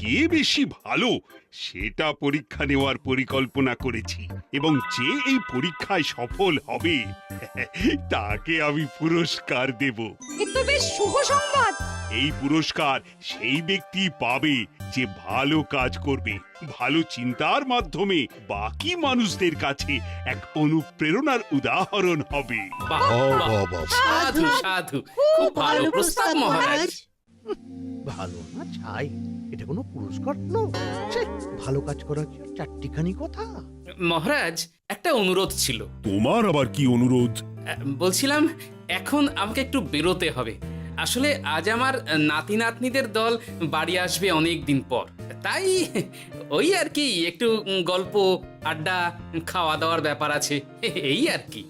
কে বেশি ভালো সেটা পরীক্ষা নেওয়ার পরিকল্পনা করেছি, এবং যে এই পরীক্ষায় সফল হবে তাকে আমি পুরস্কার দেব। এ তো বেশ শুভ সংবাদ। এই পুরস্কার সেই ব্যক্তি পাবে যে ভালো কাজ করবে, ভালো চিন্তার মাধ্যমে বাকি মানুষদের কাছে এক অনুপ্রেরণার উদাহরণ হবে। বাহ, বাহ, সাধু সাধু, খুব ভালো প্রস্তাব মহারাজ। ভালো না ছাই, এটা কোনো পুরস্কার নয়। ছে, ভালো কাজ করা কি আর চারটিখানি কথা? মহারাজ, একটা অনুরোধ ছিল। তোমার আবার কি অনুরোধ? বলছিলাম, এখন আমাকে একটু বেরোতে হবে। আসলে আজ আমার নাতি নাতনিদের দল বাড়ি আসবে অনেক দিন পর, তাই ওই আর কি একটু গল্প আড্ডা খাওয়া দাওয়ার ব্যাপার আছে, এই আর কি।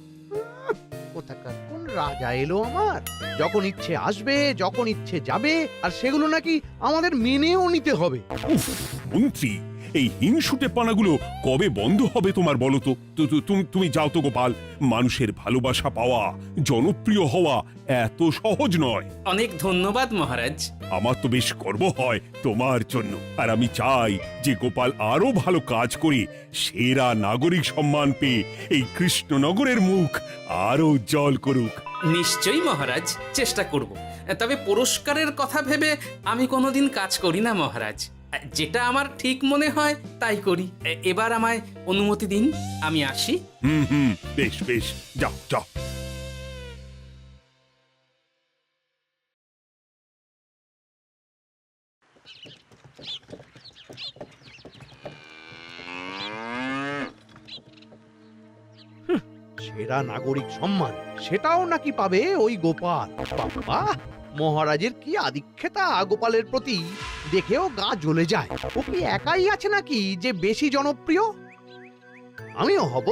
কোথাকার কোন রাজা এলো আমার? যখন ইচ্ছে আসবে, যখন ইচ্ছে যাবে, আর সেগুলো নাকি আমাদের মেনেও নিতে হবে। উফ, মন্ত্রী, এই হিংসুটে পানাগুলো কবে বন্ধ হবে তোমার বলো তো? তুমি যাও তো গোপাল। মানুষের ভালোবাসা পাওয়া, জনপ্রিয় হওয়া এত সহজ নয়। অনেক ধন্যবাদ মহারাজ। আমার তো বেশ গর্ব হয় তোমার জন্য, আর আমি চাই যে গোপাল আরো ভালো কাজ করে সেরা নাগরিক সম্মান পেয়ে এই কৃষ্ণনগরের মুখ আরো উজ্জ্বল করুক। নিশ্চয়ই মহারাজ, চেষ্টা করব। তবে পুরস্কারের কথা ভেবে আমি কোনোদিন কাজ করি না মহারাজ। যেটা আমার ঠিক মনে হয় তাই করি। এবার আমায় অনুমতি দিন, আমি আসি। হুম, বেশ বেশ, যাও যাও। সেরা নাগরিক সম্মান সেটাও নাকি পাবে ওই গোপাল? বাবা, মহারাজের কি আদিক্ষেতা গোপালের প্রতি, দেখেও গা জ্বলে যায়। ও কি একাই আছে নাকি যে বেশি জনপ্রিয়? আমিও হব।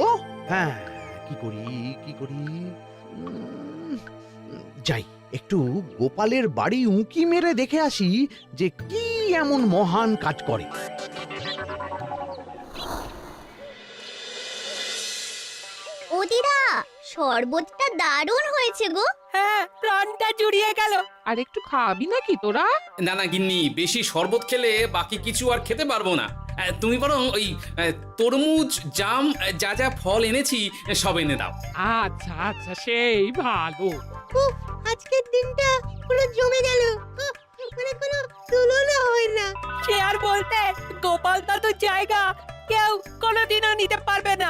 হ্যাঁ, কি করি? যাই, একটু গোপালের বাড়ি উঁকি মেরে দেখে আসি যে কি এমন মহান কাজ করে। ও দিদা, শরবতটা দারুণ হয়েছে গো। হ্যাঁ, প্রাণটা জুড়িয়ে গেল। আর একটু খাবি নাকি তোরা? না না গিন্নি, বেশি শরবত খেলে বাকি কিছু আর খেতে পারবো না। তুমি বরং ওই তরমুজ, জাম, যা যা ফল এনেছি সব এনে দাও। আচ্ছা আচ্ছা, সেই ভালো। উফ, আজকের দিনটা পুরো জমে গেল। মানে কোনো তুলনা হয় না। সে আর বলতে, গোপাল দাদুর জায়গা কেউ কোনোদিনও নিতে পারবে না।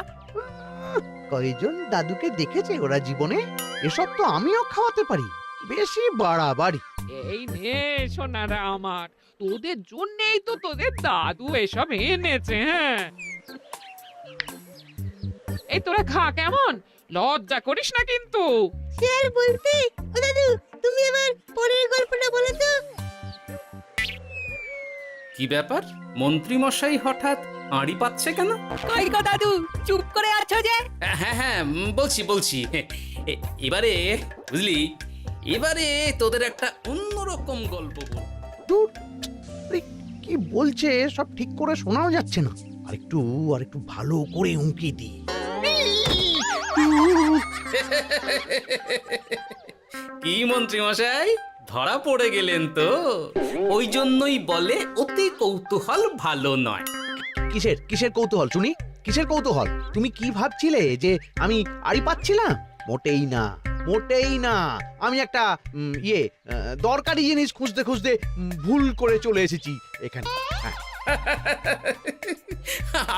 কয়জন দাদুকে দেখেছে ওরা জীবনে? এসব তো আমিও খাওয়াতে পারি। বেশি বাড়াবাড়ি। এই নে সোনারা আমার, তোদের জন্যই তো তোদের দাদু এসব এনেছে। হ্যাঁ, এই তোরা খা, কেমন? লজ্জা করিস না কিন্তু। সে আর বলতে, ও দাদু, তুমি আমার পরের গল্পটা বলো তো। কি ব্যাপার, মন্ত্রী মশাই হঠাৎ আড়ি পাচ্ছে কেন? কই গো দাদু, চুপ করে আছো যে? হ্যাঁ, বলছি। এবারে বুঝলি, এবারে তোদের একটা অন্যরকম গল্প বলবো। দূর, আরে কি বলছে সব ঠিক করে শোনাও যাচ্ছে না। আরেকটু ভালো করে উঁকি দি। কি মন্ত্রী মশাই, ধরা পড়ে গেলেন তো? ওই জন্যই বলে অতি কৌতূহল ভালো নয়। কিসের কৌতূহল শুনি? কিসের কৌতূহল? তুমি কি ভাবছিলে যে আমি আড়ি পাচ্ছিলাম? মোটেই না। আমি একটা দরকারি জিনিস খুঁজতে ভুল করে চলে এসেছি এখানে। হ্যাঁ।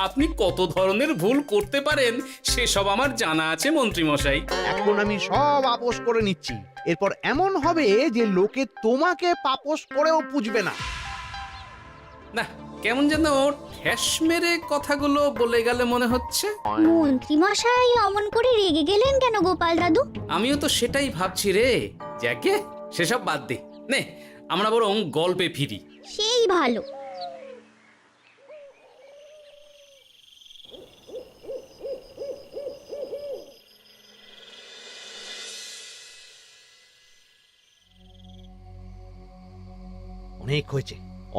আপনি কত ধরনের ভুল করতে পারেন সেসব আমার জানা আছে মন্ত্রী মশাই। এখন আমি সব আপোষ করে নিচ্ছি। এরপর এমন হবে যে লোকে তোমাকে পাপোশ করেও পুজবে না। না, কেমন যেন ঠেস মেরে কথাগুলো বলে গেলে মনে হচ্ছে। মন্ত্রী মশাই অমন করে রেগে গেলেন কেন গোপাল দাদু? আমিও তো সেটাই ভাবছি রে। যাকে সেসব বাদ দে, নে আমরা বরং গল্পে ফিরি। সেই ভালো।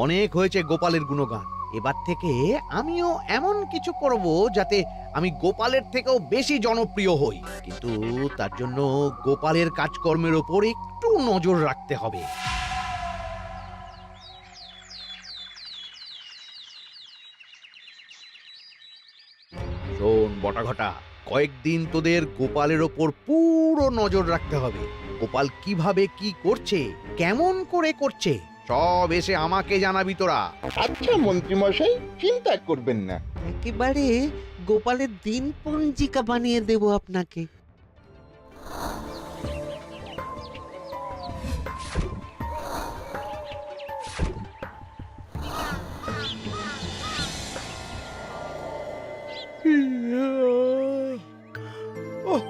অনেক হয়েছে গোপালের গুণগান। এবার থেকে আমিও এমন কিছু করব যাতে আমি গোপালের থেকেও বেশি জনপ্রিয় হই। কিন্তু তার জন্য গোপালের কাজকর্মের ওপর একটু নজর রাখতে হবে। শোন বটাঘটা, কয়েকদিন তোদের গোপালের ওপর পুরো নজর রাখতে হবে। গোপাল কিভাবে কি করছে, কেমন করে করছে, সব এসে আমাকে জানাবি তোরা। আচ্ছা মন্ত্রীমশাই, চিন্তা করবেন না। একেবারে গোপালের দিন পঞ্জিকা বানিয়ে দেব আপনাকে। ওহ,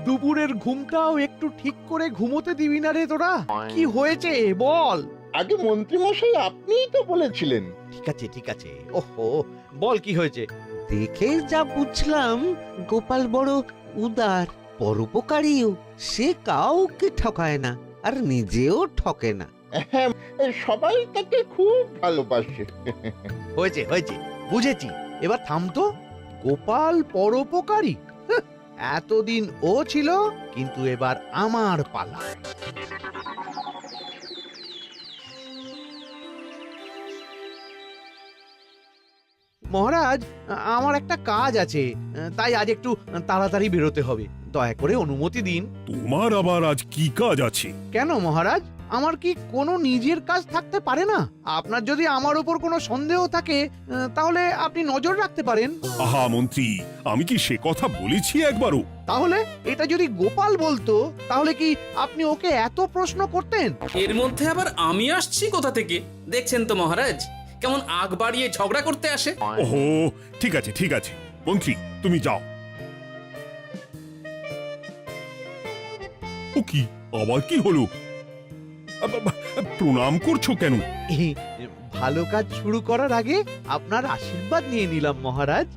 দুপুরের ঘুমটাও একটু ঠিক করে ঘুমোতে দিবি না রে তোরা? কি হয়েছে বল। আগে মন্ত্রীমশাই আপনিই তো বলেছিলেন। ঠিক আছে ঠিক আছে, ওহো বল কি হয়েছে। দেখে যা বুঝলাম গোপাল বড় উদার, পরোপকারীও। সে কাউকে ঠকায় না, আর নিজেও ঠকে না। হ্যাঁ, সবাই তাকে খুব ভালোবাসে। হয়েছে হয়েছে, বুঝেছি। এবার থাম তো। গোপাল পরোপকারী? হাহ, এতদিন ও ছিল, কিন্তু এবার আমার পালা। মহারাজ, আমার একটা কাজ আছে, তাই আজ একটু তাড়াতাড়ি বেরোতে হবে। দয়া করে অনুমতি দিন। তোমার আবার আজ কি কাজ আছে? কেন মহারাজ, আমার কি কোনো নিজের কাজ থাকতে পারে না? আপনার যদি আমার উপর কোনো সন্দেহ থাকে, তাহলে আপনি নজর রাখতে পারেন। আহা মন্ত্রী, আমি কি সে কথা বলেছি একবারও? তাহলে এটা যদি গোপাল বলতো, তাহলে কি আপনি ওকে এত প্রশ্ন করতেন? এর মধ্যে আবার আমি আসছি কোথা থেকে? দেখছেন তো মহারাজ, কেমন আগ বাড়িয়ে ঝগড়া করতে আসে। ওহো, ঠিক আছে ঠিক আছে, মন্ত্রী তুমি যাও। ও কি, আবার কি হলো? প্রণাম করছো কেন? ভালো কাজ শুরু করার আগে আপনার আশীর্বাদ নিয়ে নিলাম মহারাজ।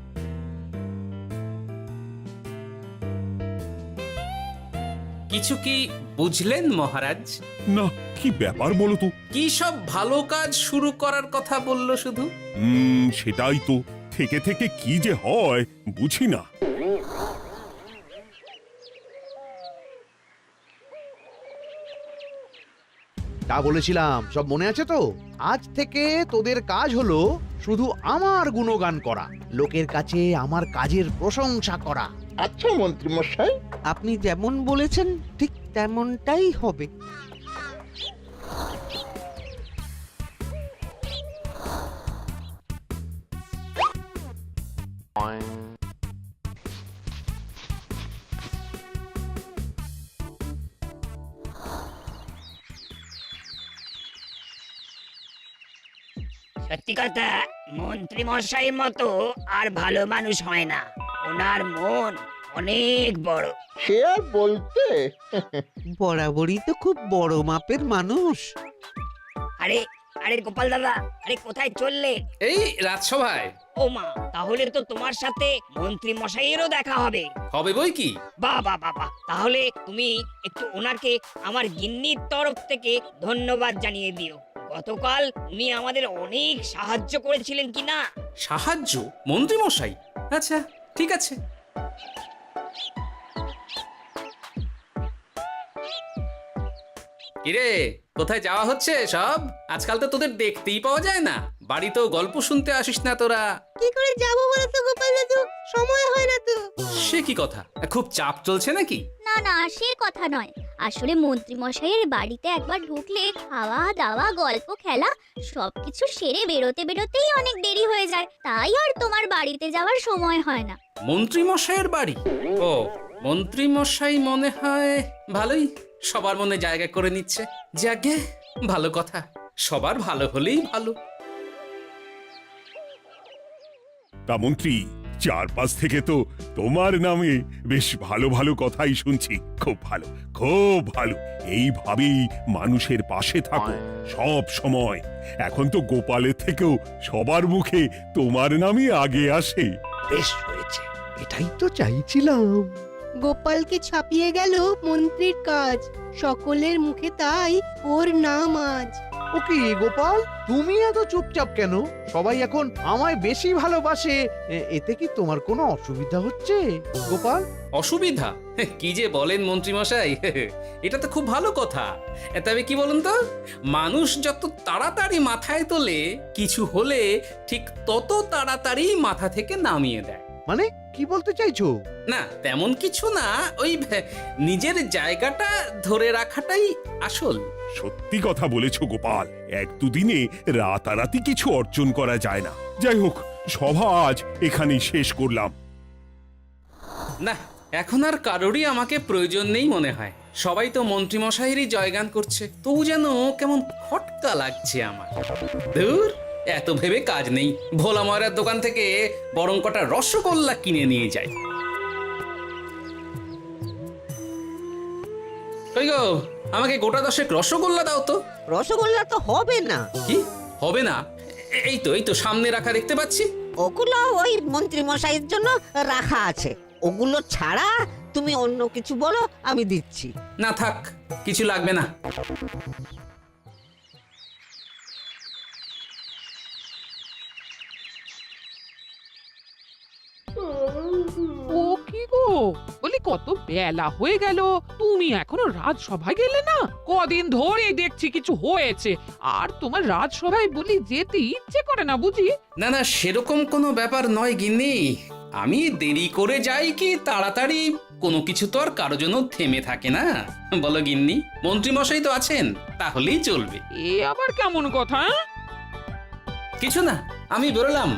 কিছু কি বুঝলেন মহারাজ? না, কি ব্যাপার বলো তো? কি সব ভালো কাজ শুরু করার কথা বললো শুধু? সেটাই তো, থেকে থেকে কি যে হয় বুঝি না। তা বলেছিলাম, সব মনে আছে তো? আজ থেকে তোদের কাজ হলো শুধু আমার গুণগান করা, লোকের কাছে আমার কাজের প্রশংসা করা। আচ্ছা মন্ত্রীমশাই। আপনি যেমন বলেছেন ঠিক তেমনটাই হবে। সত্যি কথা, মন্ত্রী মশাইয়ের মতো আর ভালো মানুষ হয় না। ওনার মন অনেক বড়। সে আর বলতে। বরাবরই তো খুব বড় মাপের মানুষ। আরে আরে গোপাল দাদা, আরে কোথায় চললে? এই রাজসভায়। ও মা, তাহলে তো তোমার সাথে মন্ত্রী মশাইয়েরও দেখা হবে। হবে বই কি? বাহ বাহ বাহ বাহ, তাহলে তুমি একটু ওনাকে আমার গিন্নির তরফ থেকে ধন্যবাদ জানিয়ে দিও। গতকাল উনি আমাদের অনেক সাহায্য করেছিলেন কি না? সাহায্য? মন্ত্রী মশাই? আচ্ছা ঠিক আছে। কিরে, কোথায় যাওয়া হচ্ছে সব? আজকাল তো তোদের দেখতেই পাওয়া যায় না। বাড়িতেও গল্প শুনতে আসিস না তোরা। কি করে যাবো বলো তো গোপাল দাদু, সময় হয় না তো। সে কি কথা, খুব চাপ চলছে নাকি? না না, সে কথা নয়। আসলে মন্ত্রী মশাইয়ের বাড়িতে একবার ঢুকলে খাওয়া দাওয়া গল্প খেলা সবকিছু সেরে বেরোতে বেরোতেই অনেক দেরি হয়ে যায়, তাই আর তোমার বাড়িতে যাওয়ার সময় হয় না। মন্ত্রী মশাইয়ের বাড়ি? ও, মন্ত্রী মশাই মনে হয় ভালোই সবার মনে জায়গা করে নিচ্ছে। যাকে ভালো কথা, সবার ভালো হলেই ভালো। তা মন্ত্রী, চারপাশ থেকে তো তোমার নামে বেশ ভালো ভালো কথাই শুনছি। খুব ভালো, খুব ভালো। এইভাবেই মানুষের পাশে থাকো সব সময়। এখন তো গোপালের থেকেও সবার মুখে তোমার নামই আগে আসে। বেশ হয়েছে, এটাই তো চাইছিলাম। গোপালকে ছাপিয়ে গেল মন্ত্রীর কাজ, সকলের মুখে তাই ওর নাম আজ। ও কি গোপাল, তুমি এত চুপচাপ কেন? সবাই এখন আমায় বেশি ভালোবাসে, এতে কি তোমার কোনো অসুবিধা হচ্ছে গোপাল? অসুবিধা? কি যে বলেন মন্ত্রী মশাই, এটা তো খুব ভালো কথা। তবে কি বলুন তো, মানুষ যত তাড়াতাড়ি মাথায় তোলে, কিছু হলে ঠিক তত তাড়াতাড়ি মাথা থেকে নামিয়ে দেয়। মানে কি বলতে চাইছো? না তেমন কিছু না, ওই নিজের জায়গাটা ধরে রাখাটাই আসল। সত্যি কথা বলেছো গোপাল, এক দুদিনে রাতারাতি কিছু অর্জন করা যায় না। যাই হোক, সভা আজ এখানেই শেষ করলাম। না এখন আর কারোরই আমাকে প্রয়োজন নেই মনে হয়। সবাই তো মন্ত্রীমশাইয়েরই জয়গান করছে, তবু যেন কেমন খটকা লাগছে আমার। ধুর, এত ভেবে কাজ নেই, ভোলা ময়রার দোকান থেকে বরং কটা রসগোল্লা কিনে নিয়ে যাই। কই গো, আমাকে গোটা 10 রসগোল্লা দাও তো। রসগোল্লা তো হবে না। কি হবে না? এই তো সামনে রাখা দেখতে পাচ্ছি। ওগুলো ওই মন্ত্রী মশাইয়ের জন্য রাখা আছে, ওগুলো ছাড়া তুমি অন্য কিছু বলো, আমি দিচ্ছি। না থাক, কিছু লাগবে না। ও কি গো, বলি কত বেলা হয়ে গেল, তুমি এখনো রাজসভায় গেলে না? কদিন ধরেই দেখছি কিছু হয়েছে, আর তোমার রাজসভায় বলি যেতে ইচ্ছে করে না বুঝি? না না, সেরকম কোনো ব্যাপার নয় গিন্নি। আমি দেরি করে যাই কি তাড়াতাড়ি, কোনো কিছু তো আর কারো জন্য থেমে থাকে না। বলো গিন্নি, মন্ত্রীমশাই তো আছেন, তাহলেই চলবে। এ আবার কেমন কথা? কিছু না, আমি বেরোলাম।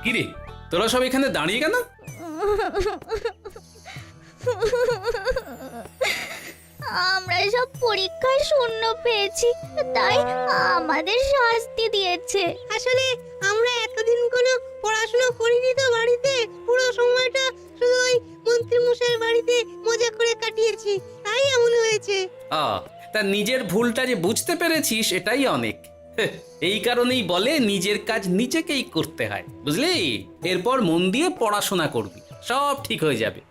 কিরে, তোরা সব এখানে দাঁড়িয়ে কেন? আমরা সব পরীক্ষায় শূন্য পেয়েছি, তাই আমাদের শাস্তি দিয়েছে। আসলে আমরা এতদিন কোনো পড়াশোনা করিনি তো বাড়িতে, পুরো সময়টা শুধু ওই মন্ত্রী মশাইয়ের বাড়িতে মজা করে কাটিয়েছি, তাই এমন হয়েছে। তা নিজের ভুলটা যে বুঝতে পেরেছিস এটাই অনেক। এই কারণেই বলে নিজের কাজ নিজেকেই করতে হয়, বুঝলি? এরপর মন দিয়ে পড়াশোনা করবি, সব ঠিক হয়ে যাবে।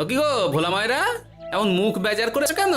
ও কি গো ভোলা মায়েরা, এমন মুখ বেজার করেছো কেন?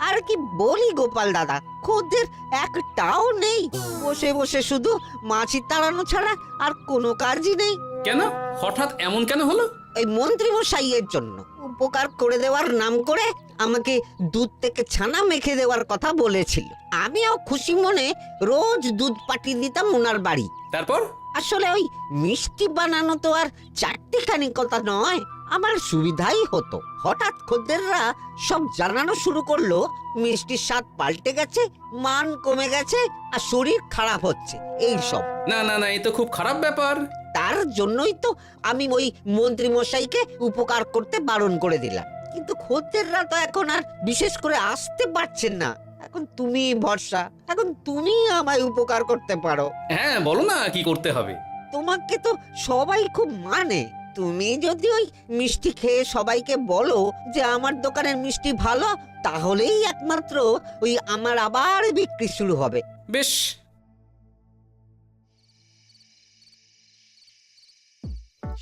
আর কি বলি গোপাল দাদা, খদ্দের একটাও নেই, বসে বসে শুধু মাছি তাড়ানো ছাড়া আর কোনো কাজই নেই। কেন, হঠাৎ এমন কেন হলো? এই মন্ত্রী মশাইয়ের জন্য উপকার করে দেওয়ার নাম করে আমাকে দুধ থেকে ছানা মেখে দেওয়ার কথা বলেছিল। আমিও খুশি মনে রোজ দুধ পাঠিয়ে দিতাম ওনার বাড়ি। তারপর? আসলে ওই মিষ্টি বানানো তো আর চারটিখানি কথা নয়, আমার সুবিধাই হতো। হঠাৎ খদ্দেররা সব জানানো শুরু করলো মিষ্টির স্বাদ পাল্টে গেছে, মান কমে গেছে, আর শরীর খারাপ হচ্ছে, এই সব। না না না, এ তো খুব খারাপ ব্যাপার। তার জন্যই তো আমি ওই মন্ত্রী মশাইকে উপকার করতে বারণ করে দিলাম। কিন্তু খদ্দেররা তো এখন আর বিশেষ করে আসতে পারছেন না। এখন তুমি ভরসা, এখন তুমি আমায় উপকার করতে পারো। হ্যাঁ বলো না, কি করতে হবে? তোমাকে তো সবাই খুব মানে, তুমি যদি ওই মিষ্টি খেয়ে সবাইকে বলো যে আমার দোকানের মিষ্টি ভালো, তাহলেই একমাত্র ওই আমার আবার বিক্রি শুরু হবে। বেশ।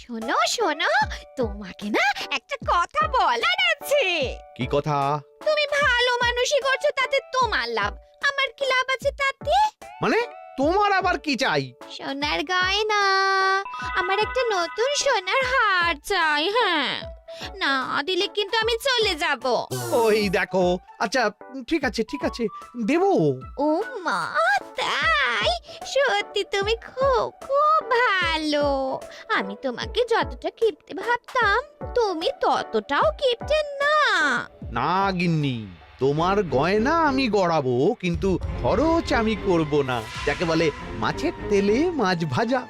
শোনো শোনো, তোমাকে না একটা কথা বলার আছে। কি কথা? তুমি ভালো মানুষই করছো, তাতে তোমার লাভ, আমার কি লাভ আছে তাতে? মানে তোমার আবার কি চাই? সোনার গয়না, আমার একটা নতুন সোনার হার চাই। হ্যাঁ, না দিলে কিন্তু আমি চলে যাব। ওই দেখো, আচ্ছা ঠিক আছে ঠিক আছে, দেবো। ও মা, তাই? সত্যি তুমি খুব খুব ভালো। আমি তোমাকে যতটা কিপটে ভাবতাম, তুমি ততটাও কিপটে না। না গিন্নি, তোমার গয়না আমি গড়াবো, কিন্তু খরচ আমি করব না। যাকে বলে মাছের তেলে মাছ ভাজা।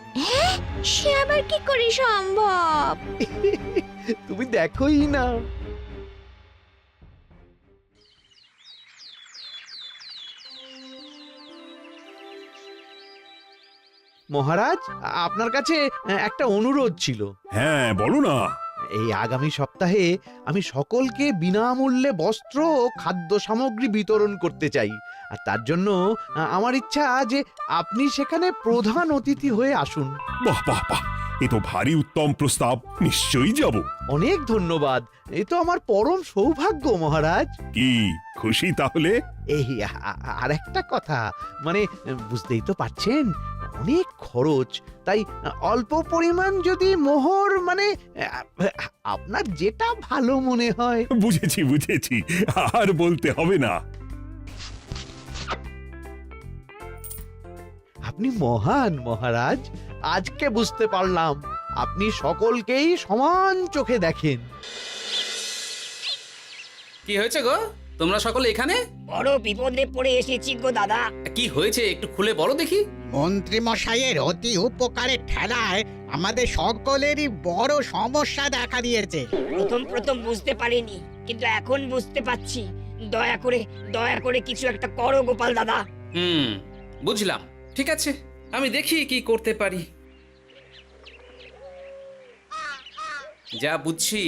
সে আবার কি করে সম্ভব? তুমি দেখোই না। মহারাজ, আপনার কাছে একটা অনুরোধ ছিল। হ্যাঁ বলো না। এই আগামী সপ্তাহে আমি সকলকে বিনামূল্যে বস্ত্র ও খাদ্য সামগ্রী বিতরণ করতে চাই, আর তার জন্য আমার ইচ্ছা যে আপনি সেখানে প্রধান অতিথি হয়ে আসুন। বাহ বাহ বাহ, এ তো ভারী উত্তম প্রস্তাব, নিশ্চয়ই যাব। অনেক ধন্যবাদ, এ তো আমার পরম সৌভাগ্য মহারাজ। কি খুশি তাহলে? এই আর একটা কথা, মানে বুঝতেই তো পারছেন, অনেক খরচ, তাই অল্প পরিমাণ যদি মোহর মানে আপনার যেটা ভালো মনে হয়। বুঝেছি বুঝেছি, আর বলতে হবে না। আপনি মহান মহারাজ, আজকে বুঝতে পারলাম আপনি সকলকেই সমান চোখে দেখেন। কি হয়েছে গো, তোমরা সকলে এখানে? বড় বিপদে পড়ে এসেছি গো দাদা। কি হয়েছে একটু খুলে বলো দেখি। মন্ত্রী মশাইয়ের অতি উপকারের ঠেলায় আমাদের সকলেরই বড় সমস্যা দেখা দিয়েছে। প্রথম বুঝতে পারিনি, কিন্তু এখন বুঝতে পারছি। দয়া করে কিছু একটা করো গোপাল দাদা। বুঝলাম, ঠিক আছে, আমি দেখি কি করতে পারি। যা বুঝছি,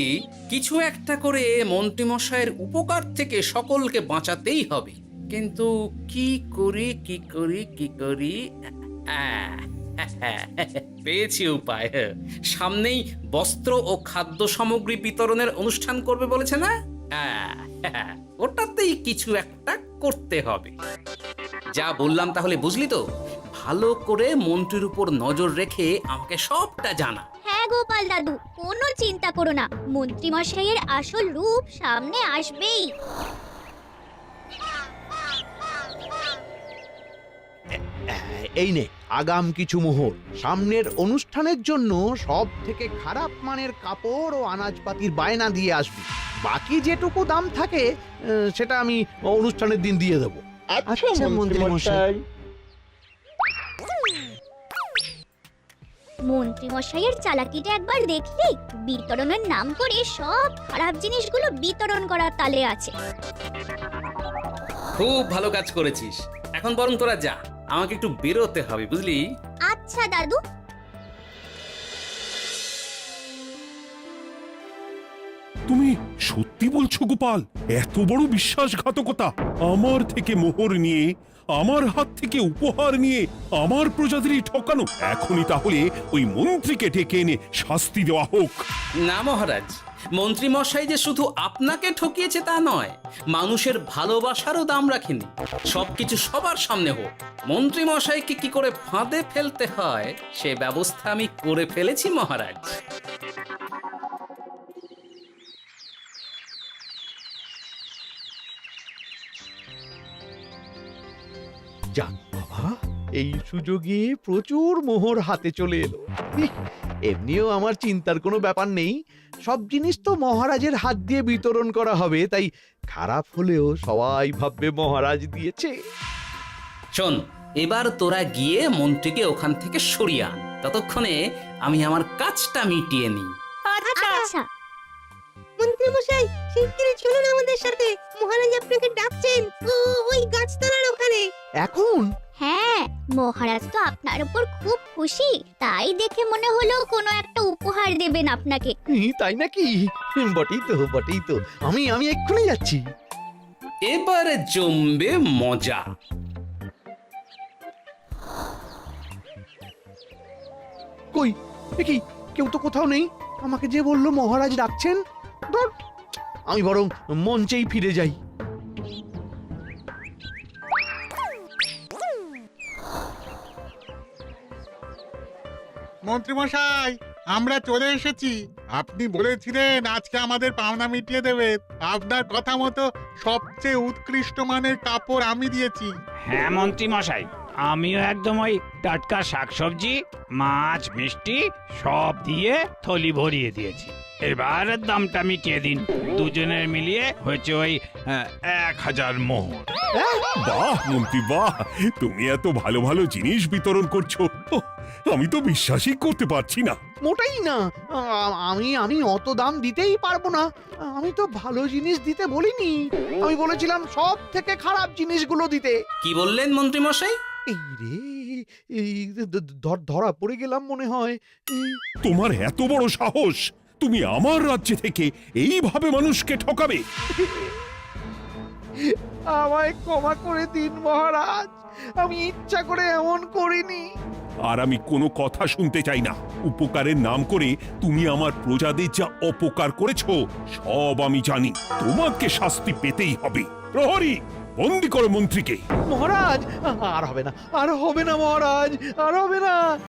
কিছু একটা করে মন্ত্রীমশাইয়ের উপকার থেকে সকলকে বাঁচাতেই হবে। কিন্তু কি করি পেয়েছি উপায়। সামনেই বস্ত্র ও খাদ্য সামগ্রী বিতরণের অনুষ্ঠান করবে বলেছে না? ওটাতেই কিছু একটা করতে হবে। যা বললাম তাহলে বুঝলি তো? ভালো করে মন্ত্রীর উপর নজর রেখে আমাকে সবটা জানা। হ্যাঁ গোপাল দাদু, কোনো চিন্তা করো না, মন্ত্রী মশাইয়ের আসল রূপ সামনে আসবেই। এই নে আগাম কিছু মোহর। সামনের অনুষ্ঠানের জন্য সব থেকে খারাপ মানের কাপড় ও আনাজপাতির বায়না দিয়ে আসবি। বাকি যেটুকু দাম থাকে সেটা আমি অনুষ্ঠানের দিন দিয়ে দেবো। আচ্ছা মন্ত্রী মশাই। মন্ত্রী মশাইয়ের চালাকিটা একবার দেখলি? বিতরণের নাম করে সব খারাপ জিনিসগুলো বিতরণ করার তালে আছে। খুব ভালো কাজ করেছিস। এখন বরং তোরা যা, আমাকে একটু বেরোতে হবে, বুঝলি? আচ্ছা দাদু। তুমি সত্যি বলছো গোপাল? এত বড় বিশ্বাসঘাতকতা! আমার থেকে মোহর নিয়ে, আমার হাত থেকে উপহার নিয়ে আমার প্রজাদেরই ঠকানো। এখনই তাহলে ওই মন্ত্রীকে ডেকে এনে শাস্তি দেওয়া হোক। না মহারাজ, মন্ত্রী মশাই যে শুধু আপনাকে ঠকিয়েছে তা নয়, মানুষের ভালোবাসারও দাম রাখেনি। সবকিছু সবার সামনে হোক। মন্ত্রী মশাইকে কি করে ফাঁদে ফেলতে হয় সে ব্যবস্থা আমি করে ফেলেছি মহারাজ। যাক বাবা, এই সুযোগে প্রচুর মোহর হাতে চলে এলো। এমনিও আমার চিন্তার কোনো ব্যাপার নেই, সব জিনিস তো মহারাজের হাত দিয়ে বিতরণ করা হবে, তাই খারাপ হলেও সবাই ভাববে মহারাজ দিয়েছে। শোন, এবার তোরা গিয়ে মন্ত্রীকে ওখান থেকে সরিয়ে আন। ততক্ষণে আমি আমার কাজটা মিটিয়ে নিই। আচ্ছা। মন্ত্রী মশাই, শিগগিরই চলুন আমাদের সাথে। মহারাজ আপনাকে ডাকছেন ওই গাছতলার ওখানে। এখন? হ্যাঁ, মহারাজ তো আপনার উপর খুব খুশি, তাই দেখে মনে হলো কোনো একটা উপহার দেবেন আপনাকে। তাই নাকি? বটেই তো। আমি এক্ষুনি যাচ্ছি। এবারে জমবে মজা। কই দেখি কেউ তো কোথাও নেই। আমাকে যে বললো মহারাজ ডাকছেন, ধুর, আমি বরং মঞ্চেই ফিরে যাই। মন্ত্রী মশাই, আমরা চলে এসেছি। আপনি বলেছিলেন আজকে আমাদের পাওনা মিটিয়ে দেবেন। আপনার কথা মতো সবচেয়ে উৎকৃষ্ট মানের কাপড় আমি দিয়েছি। হ্যাঁ মন্ত্রী মশাই, আমিও একদম ওই টাটকা শাকসবজি, মাছ, মিষ্টি সব দিয়ে থলি ভরিয়ে দিয়েছি। এবার দামটা মিটিয়ে দিন। দুজনের মিলিয়ে হয়েছে ওই 1000 মোহর। বাহ মন্ত্রী বাহ, তুমি এত ভালো ভালো জিনিস বিতরণ করছো, আমি তো বিশ্বাসই করতে পারছি না। মোটেই না, আমি অত দাম দিতেই পারবো না। আমি তো ভালো জিনিস দিতে বলিনি, আমি বলেছিলাম সব থেকে খারাপ জিনিসগুলো দিতে। কি বললেন মন্ত্রী মশাই? এই রে, এই ধরা পড়ে গেলাম মনে হয়। তোমার এত বড় সাহস, তুমি আমার রাজ্য থেকে এইভাবে মানুষকে ঠকাবে? আমায় ক্ষমা করে দিন মহারাজ, আমি ইচ্ছা করে এমন করিনি। আর আমি কোনো কথা শুনতে চাই না। উপকারের নাম করে তুমি আমার প্রজাদের যা অপকার করেছো সব আমি জানি। তোমাকে শাস্তি পেতেই হবে। প্রহরী, বন্দি করো মন্ত্রীকে। মহারাজ আর হবে না, আর হবে না মহারাজ, আর হবে না।